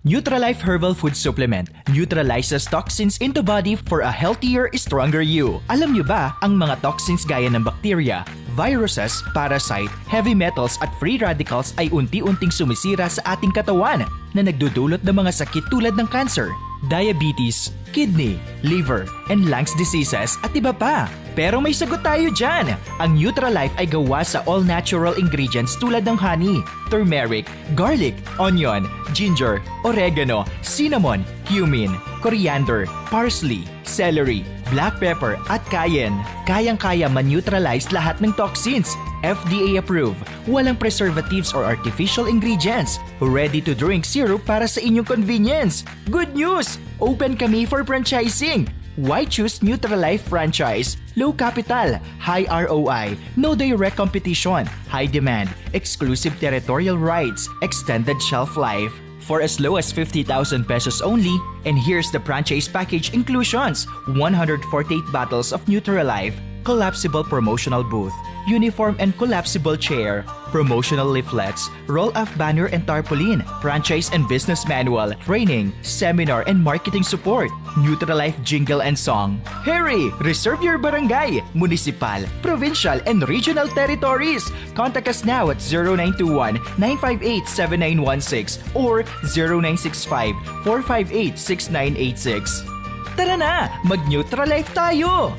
Neutralife Herbal Food Supplement neutralizes toxins into body for a healthier, stronger you. Alam niyo ba, ang mga toxins gaya ng bacteria, viruses, parasite, heavy metals at free radicals ay unti-unting sumisira sa ating katawan na nagdudulot ng mga sakit tulad ng cancer, diabetes, kidney, liver, and lungs diseases at iba pa. Pero may sagot tayo dyan! Ang Neutralife ay gawa sa all-natural ingredients tulad ng honey, turmeric, garlic, onion, ginger, oregano, cinnamon, cumin, coriander, parsley, celery, black pepper at cayenne. Kayang-kaya man-neutralize lahat ng toxins. FDA approved, walang preservatives or artificial ingredients. Ready-to-drink syrup para sa inyong convenience. Good news! Open kami for franchising. Why choose Neutralife franchise? Low capital, high ROI, no direct competition, high demand, exclusive territorial rights, extended shelf life. For as low as 50,000 pesos only, and here's the franchise package inclusions: 148 bottles of Neutralife, collapsible promotional booth, uniform and collapsible chair, promotional leaflets, roll-off banner and tarpaulin, franchise and business manual, training, seminar and marketing support, Neutralife jingle and song. Hurry! Reserve your barangay, municipal, provincial and regional territories. Contact us now at 0921-958-7916 or 0965-458-6986. Tara na! Mag-Neutralife tayo!